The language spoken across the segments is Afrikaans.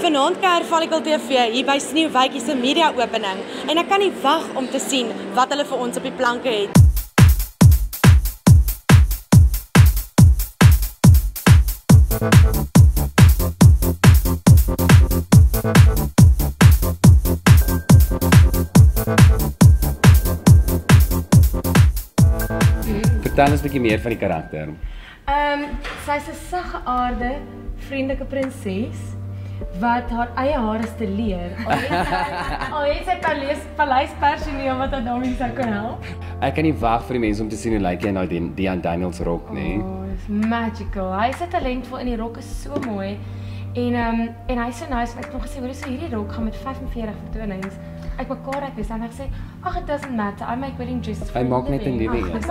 Vanaand kuier Follicle TV hier by Sneeuwitjie se media opening en ek kan nie wag om te sien wat hulle vir ons op die planke het. Vertel ons 'n bietjie meer van die karakter. Sy's 'n saggeaarde, vriendelike prinses wat haar eie hare steleer. Al het sy paleispersoneel wat haar daarmee sou kan help. Ek kan nie wag vir die mense om te sien hoe lyk jy nou die Dionne Daniels rok, nê? Oh, it's magical. Hy is talentvol en die rok is so mooi. En hy is so nice, en ek het hom gesê, hoor so hierdie rok gaan met 45 vertonings uitmekaar uit wees. En ek sê, ag, it doesn't matter, I make wedding dresses for Hy maak net 'n nuwe een. een. Ek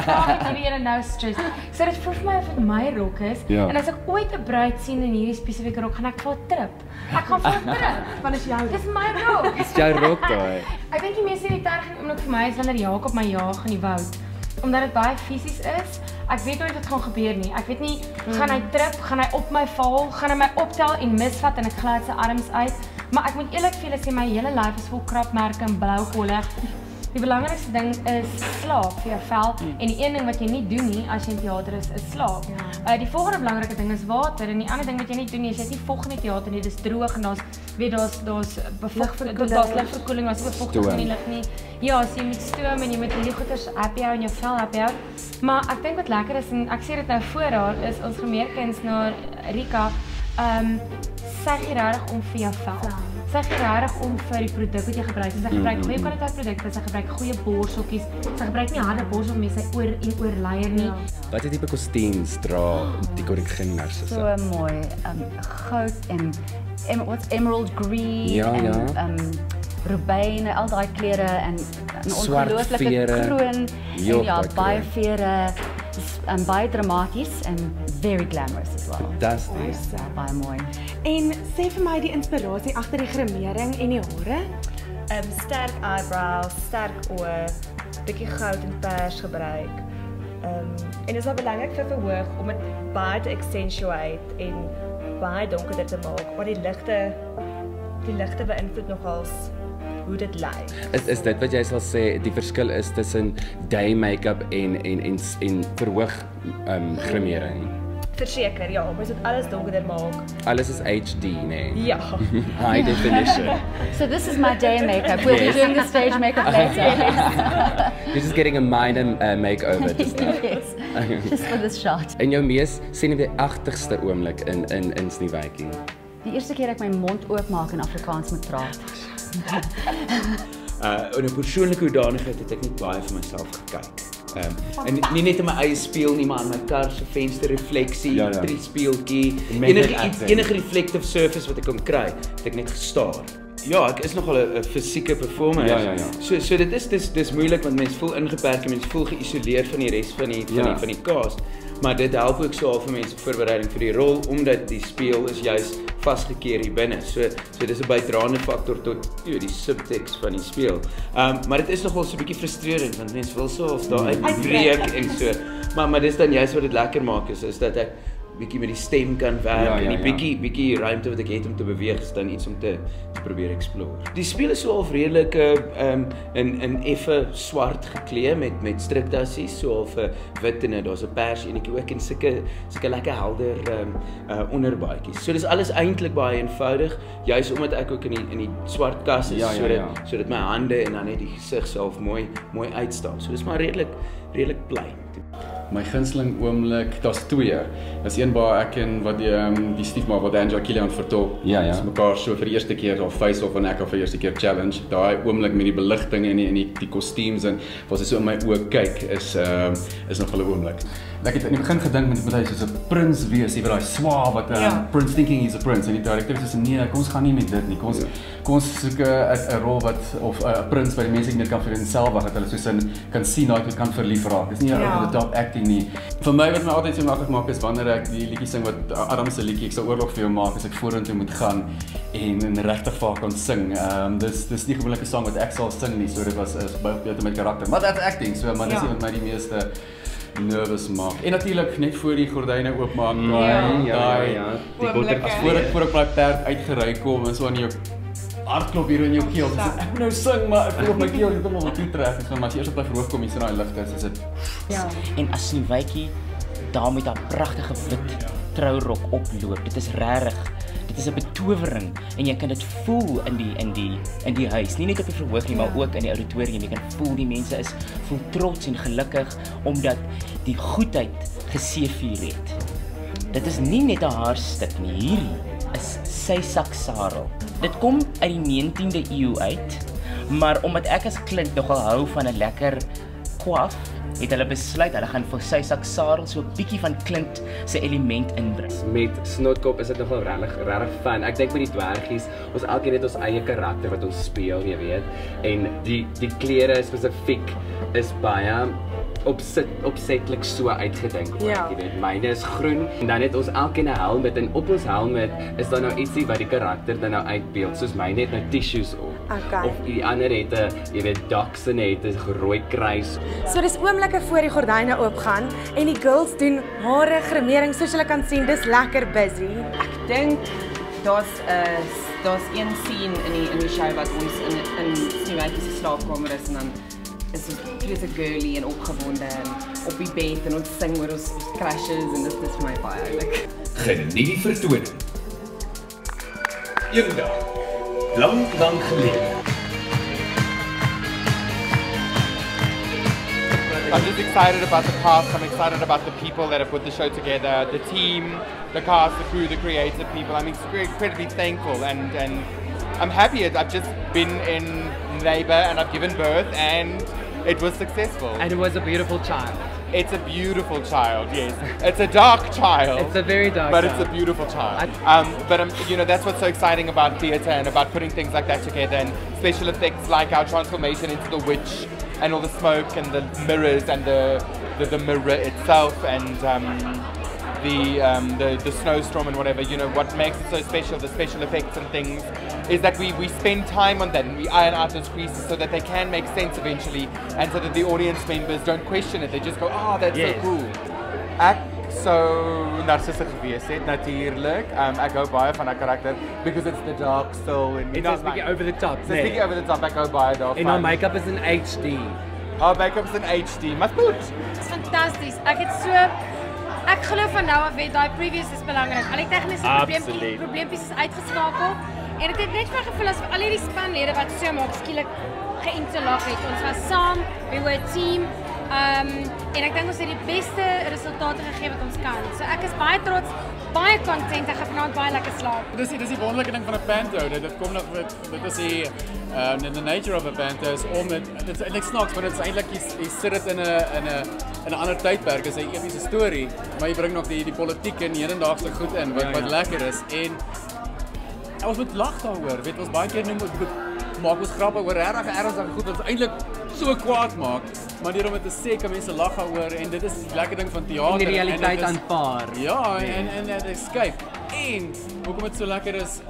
maak net weer 'n nou stress. So dit voel vir my of dit my rok is. Ja. En as ek ooit 'n bruid sien in hierdie spesifieke rok, gaan ek vir haar trip. Ek gaan vir haar trip. Want is jou. Dis my rok. Dis jou rok daai. Ek dink die meeste irriterende oomblik vir my is wanneer Jakob my jaag in die woud. Omdat dit baie fisies is. Ek weet nooit wat gaan gebeur nie. Ek weet nie, gaan hy trip, gaan hy op my val, gaan hy my optel en misvat en ek glad sy arms uit. Maar ek moet eerlik vir julle sê, my hele lyf is vol krapmerke en blou kollig. Die belangrikste ding is slaap vir jou vel en die een ding wat jy nie doen nie as jy in teater is slaap. Die volgende belangrike ding is water en die ander ding wat jy nie doen nie is jy het nie vog in die teater nie, dis droog en daar's ligverkoeling, daar's bevochtig in die lug nie. Ja, so jy moet stoom en jy moet die goeders happy hou en jou vel happy hou. Maar ek dink wat lekker is en ek sê dit nou voor haar is ons gemeerkunstenaar Rika, sy gee regtig om vir jou vel. Sy gee regtig om vir die produk wat jy gebruik. Sy gebruik goeie kwaliteit produkte, sy gebruik goeie borseltjies. Sy gebruik nie harde borsel met sy oor en oorleier nie. Wat tipe kostuums dra die korrekgangers? So mooi, goud en emerald green en robijnen, al die kleren en een ongelooflijke kroon. En ja, baie vere, baie dramatisch en very glamorous as well. Fantasties. Ja, baie mooi. En sê vir my die inspirasie agter die grimering en die hare? Sterk eyebrows, sterk oë, bietjie goud en pers gebruik. En is wel belangrik vir verhoog om dit baie te accentuate en baie donkerder te maak, maar die ligte beïnvloed nogals hoe dit lyk. Is dit wat jy sal sê die verskil is tussen day make-up en verhoog grimering? Verseker, ja, ons moet alles donkerder maak. Alles is HD, nee. Ja. High definition. So this is my day makeup. We'll be doing the stage makeup later. You're just getting a minor makeover just now. Yes, just for this shot. En jou mees senuweeagtigste oomblik in Sneeuwitjie? Die eerste keer ek my mond oopmaak en Afrikaans moet praat. In 'n persoonlike hoedanigheid het ek net baie vir myself gekyk. En nie net in my eie spieël nie, maar in my kar se vensterrefleksie, drie spieeltjie, enige reflective surface wat ek kon kry, het ek net gestaar. Ja, ek is nogal 'n fisieke performer. Ja. So dis moeilik want mense voel ingeperk en mense voel geïsoleerd van die res van die cast. Maar dit help ook so al vir mense voorbereiding vir die rol omdat die speel is juis vasgekeer hier binne. So dis 'n bydraende faktor tot die subtekst van die speel. Maar dit is nogal so 'n bietjie frustrerend want mense wil so of daar uitbreek en so. Maar dis dan juist wat dit lekker maak is dat ek bietjie met die stem kan werk en die bietjie ruimte wat ek het om te beweeg is dan iets om te probeer explore. Die speel is so al redelik in effe swart geklee met striktassies, so al wit en daar's 'n pers enetjie ook en sulke lekker helder onderbaadjies. So dis alles eintlik baie eenvoudig, juis omdat ek ook in die swart kas is sodat my hande en dan net die gesig self mooi uitstaan. So dis maar redelik plain. My gunsteling oomblik, daar's twee. Dis een waar ek en wat die stiefma wat Angela Kilian vertolk. Ja. Ons mekaar so vir die eerste keer daar face-off en ek al vir die eerste keer challenge. Daai oomblik met die beligting en die kostuums en waar sy so in my oë kyk is nog 'n oomblik. Ek het in die begin gedink met hy soos 'n prins wees, jy weet daai swaar wat prince thinking he's a prince en die direkteur sê nee, kom ons gaan nie met dit nie. Kom ons soek 'n rol wat of 'n prins wat die mense net kan vir homself wag dat hulle soos kan sien dat kan verlief raak. Dis nie over the top acting nie. Vir my wat my altyd so maklik maak is wanneer ek die liedjie sing wat Adam se liedjie ek sal oorlog vir jou maak as ek vorentoe moet gaan en regtig vir haar kan sing. Dis nie gewoonlik 'n sang wat ek sal sing nie, so dit was buite met karakter. Maar that's acting, so maar dis wat my die meeste nervous maak. En natuurlik net voor die gordyne oopmaak, die botter as voor ek my perd uitgery kom en so aan jou hartklop hier in jou keel. So ek moet nou sing, maar ek voel op my keel het hom al toe trek. So maar as jy eers op die verhoog kom, jy sien daai ligte, is dit. Ja. En as Sneeuwitjie daar met haar pragtige wit trourok oploop, dit is regtig. Dit is 'n betowering en jy kan dit voel in die huis. Nie net op die verhoog nie, maar ook in die auditorium. Jy kan voel die mense voel trots en gelukkig omdat die goedheid geseëvier het. Dit is nie net 'n haarstuk nie. Hierdie is sy saksarel. Dit kom uit die 19de eeu uit, maar omdat ek as Clint nogal hou van 'n lekker kwaf, het hulle besluit hulle gaan vir sy saksarel so 'n bietjie van Clint se element inbring. Met Snotkop is dit nogal regtig fun. Ek dink met die dwergies, ons elkeen het ons eie karakter wat ons speel, jy weet. En die klere spesifiek is baie opsetlik so uitgedink ook, jy weet. Myne is groen en dan het ons elkeen 'n helm en op ons helm is daar nou ietsie wat die karakter dan nou uitbeeld. Soos myne het nou tissues op. Okay. Of die ander het 'n, jy weet, daks en het 'n rooi kruis. So dis oomblikke voor die gordyne oopgaan en die girls doen hare, grimering, soos julle kan sien, dis lekker busy. Ek dink daar's een scene in die show wat ons in Sneeuwitjie se slaapkamer is en dan is dit girly en opgewonde en op die bed en ons sing oor ons crashes en dit is vir my baie oulik. Geniet die vertoning. Eendag, lang gelede. I'm just excited about the cast, I'm excited about the people that have put the show together, the team, the cast, the crew, the creative people. I'm incredibly thankful and I'm happy. I've just been in labour and I've given birth and it was successful. And it was a beautiful child. It's a beautiful child, yes. It's a dark child. It's a very dark but child. It's a beautiful child. You know, that's what's so exciting about theatre and about putting things like that together and special effects like our transformation into the witch and all the smoke and the mirrors and the mirror itself and the snowstorm and whatever. You know, what makes it so special, the special effects and things, is that we spend time on that and we iron out those creases so that they can make sense eventually and so that the audience members don't question it. They just go, oh, that's so cool. Ek sou narcissig gewees het natuurlik. Ek hou baie van haar karakter because it's the dark soul and it's a bietjie over the top. It's a bietjie over the top. Ek hou baie daarvan. En haar make-up is in HD. Haar make-up is in HD. Maar goed. Dit is fantasties. Ek glo van nou af weet daai previews is belangrik. Al die tegniese probleempies is uitgeskakel en dit het net vir my gevoel as al hierdie spanlede wat so maak skielik geïnterlag het. Ons was saam, we were a team. En ek dink ons het die beste resultate gegee wat ons kan. So ek is baie trots, baie content, ek gaan vanaand baie lekker slaap. Dis die wonderlike ding van 'n panto. Dit kom nog dit is the nature of a panto is om dit is eintlik snaaks, maar dit is eintlik jy sit dit in 'n ander tydperk, is 'n epiese storie, maar jy bring nog die politiek en hedendaagse goed in wat lekker is en ons moet lag daaroor. Weet ons baie keer maak ons grappe oor regtig ernstige goed wat eintlik so kwaad maak, maar deur om dit te sê kan mense lag daaroor en dit is die lekker ding van teater. En die realiteit aanvaar. Ja, en dit escape. En hoekom dit so lekker is,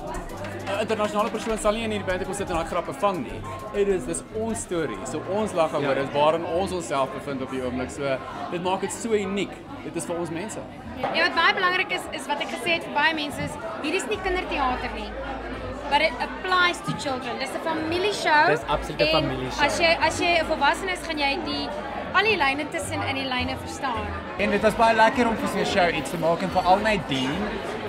'n internasionale persoon sal nie in hierdie band kom sit en daai grappe vang nie. Dis ons storie. So ons lag daaroor, dis waarin ons onsself bevind op die oomblik. So dit maak dit so uniek. Dit is vir ons mense. Ja, wat baie belangrik is wat ek gesê het vir baie mense is, hierdie is nie kinderteater nie. But it applies to children. Dis 'n familieshow. Dis absoluut 'n familieshow. As jy 'n volwassene is, gaan jy al die lyne tussen in die lyne verstaan. En dit was baie lekker om vir so 'n show iets te maak en veral NADINE.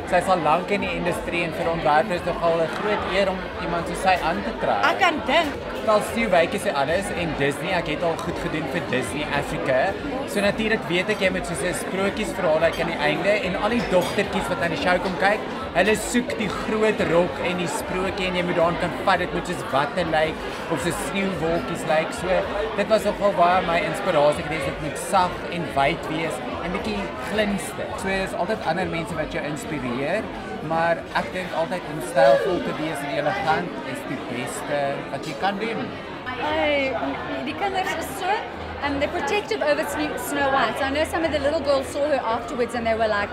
Sy is al lank in die industrie en vir ontwerpers is nogal 'n groot eer om iemand soos sy aan te trek. Ek kan dink. Al Sneeuwitjie se alles en Disney, ek het al goed gedoen vir Disney Africa. So natuurlik weet ek jy moet soos 'n sprokiesverhaal like aan die einde en al die dogtertjies wat aan die show kom kyk, hulle soek die groot rok en die sprokie en jy moet daarin kan vat, dit moet soos watte lyk of so sneeuwwolkies lyk. So dit was nogal baie my inspirasie geweest, dit moet sag en wyd wees en bietjie glinster. So is altyd ander mense wat jou inspireer, maar ek dink altyd om stylvol te wees en elegant is die beste wat jy kan doen. Die kinders is so they're protective over Snow White. So I know some of the little girls saw her afterwards and they were like,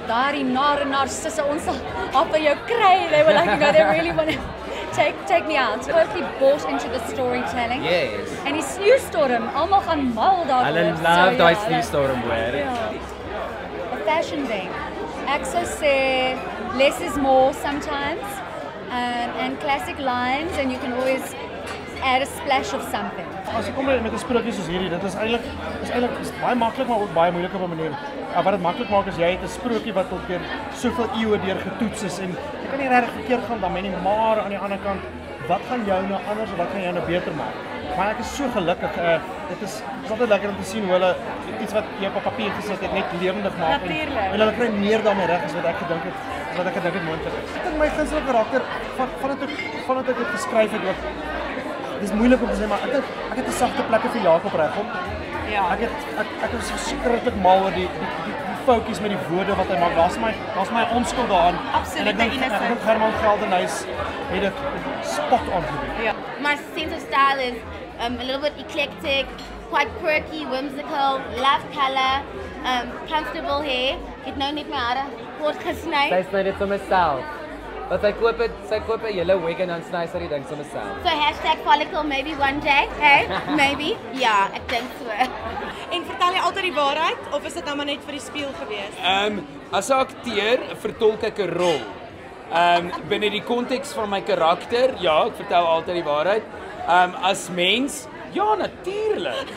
"Daardie narcisse ons sal op jou kry." They were like, they really want to take me out. Totally bought into the storytelling. Yes. En die sneeustorm, almal gaan mal daaroor. Hulle love daai sneeustorm hoor. Ja. A fashion ding. Ek sou sê less is more sometimes. And classic lines, and you can always add a splash of something. As jy kom met 'n sprokie soos hierdie, dit is eintlik baie maklik maar ook baie moeilik op 'n manier. Wat dit maklik maak is jy het 'n sprokie wat tot deur soveel eeue deur getoets is en jy kan nie regtig verkeerd gaan dan nie, maar aan die ander kant, wat gaan jou nou anders of wat gaan jou nou beter maak? Maar ek is so gelukkig. Dit is altyd lekker om te sien hoe hulle iets wat jy op papier gesit het net lewendig maak en hulle kry meer daarmee reg as wat ek gedink het moontlik is. Ek dink my gunsteling karakter vandat ek dit geskryf het ook. Dis moeilik om te sê maar ek het 'n sagte plekke vir Jakob regop. Ja. Ek is verskriklik mal oor die fokus met die woorde wat hy maak. Daar's my onskuld daaraan. Absoluut. En ek dink Germandt Geldenhuys het dit spot on gedoen. Ja. My sense of style is a little bit eclectic, quite quirky, whimsical, love color, comfortable hair. Ek het nou net my hare kort gesny. Sy sny dit sommer self. Want sy koop 'n hele wig en dan sny sy die ding sommer self. So #Follicle maybe one day, hey? Maybe. Ja, ek dink so. En vertel jy altyd die waarheid of is dit nou maar net vir die spieël gewees? As 'n akteur vertolk ek 'n rol. Binne die konteks van my karakter, ja, ek vertel altyd die waarheid. As mens, ja, natuurlik.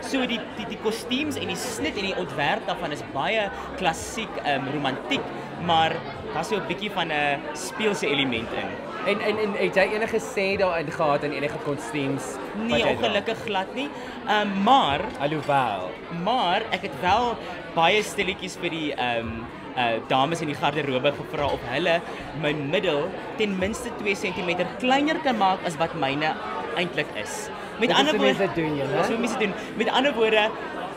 So die kostuums en die snit en die ontwerp daarvan is baie klassiek, romantiek, maar daar's so 'n bietjie van 'n speelse element in. En het jy enige sê daarin gehad in enige kostuums? Nee, ongelukkig glad nie. Maar alhoewel, maar ek het wel baie stilletjies vir die dames in die garderobe gevra of hulle my middel ten minste 2 cm kleiner kan maak as wat myne eintlik is. Met ander woorde, met ander woorde,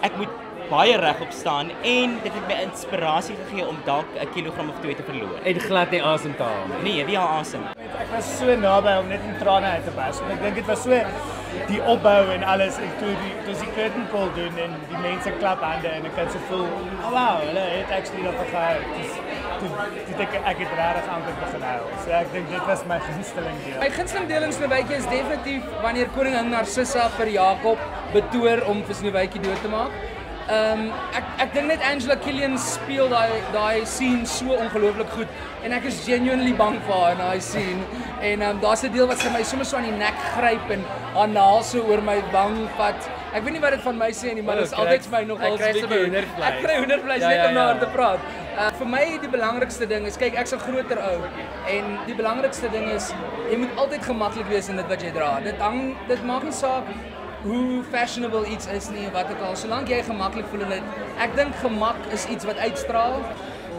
ek moet baie regop staan en dit het my inspirasie gegee om dalk 'n kilogram of 2 te verloor. En glad nie asem te haal nie. Nee, wie haal asem? Ek was so naby om net in trane uit te bars. Ek dink dit was so die opbou en alles en toe die curtain call doen en die mense klap hande en ek kan so voel, oh wow, hulle het actually dat gehou. Toe ek het regtig aankom begin huil. So ek dink dit was my gunsteling deel. My gunsteling deel in Sneeuwitjie is definitief wanneer koningin Narcissa vir Jakob betoor om vir Sneeuwitjie dood te maak. Ek dink net Angela Kilian speel daai scene so ongelooflik goed en ek is genuinely bang vir haar in daai scene en daar's 'n deel wat sy my sommer so aan die nek gryp en haar naels so oor my wang vat. Ek weet nie wat dit van my sê nie, maar dit is altyd vir my nogal bietjie. Ek kry hoendervleis net om na haar te praat. Vir my die belangrikste ding is, kyk, ek's 'n groter ou en die belangrikste ding is jy moet altyd gemaklik wees in dit wat jy dra. Dit maak nie saak hoe fashionable iets is nie, wat ook al, solank jy gemaklik voel in dit. Ek dink gemak is iets wat uitstraal.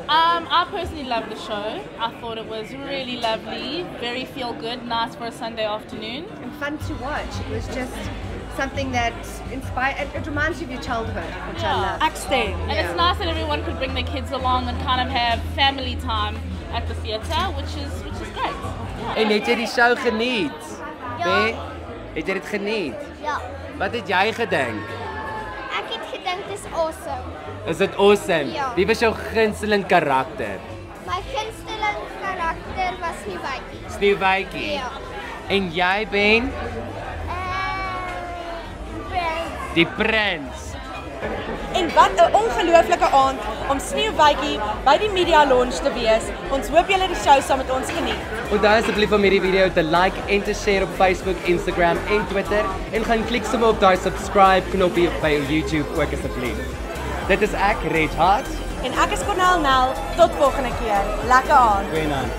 I personally loved the show. I thought it was really lovely, very feel good, nice for a Sunday afternoon. And fun to watch. It was just something that inspired, it reminds you of your childhood, which I love. And it's nice that everyone could bring their kids along and kind of have family time at the theatre, which is great. En het jy die show geniet? Ja. Het jy dit geniet? Ja. Wat het jy gedink? Ek het gedink dis awesome. Is dit awesome? Ja. Wie was jou gunsteling karakter? My gunsteling karakter was Sneeuwitjie. Sneeuwitjie. Ja. En jy ben? Prins. Die prins. En wat 'n ongelooflike aand om Sneeuwitjie by die media launch te wees. Ons hoop julle die show saam met ons geniet. Onthou asseblief om hierdie video te like en te share op Facebook, Instagram en Twitter en gaan klik sommer op daai subscribe knoppie by YouTube ook asseblief. Dit is ek, Reg Hart. En ek is Cornel Nel. Tot volgende keer. Lekker aand. Goeienaand.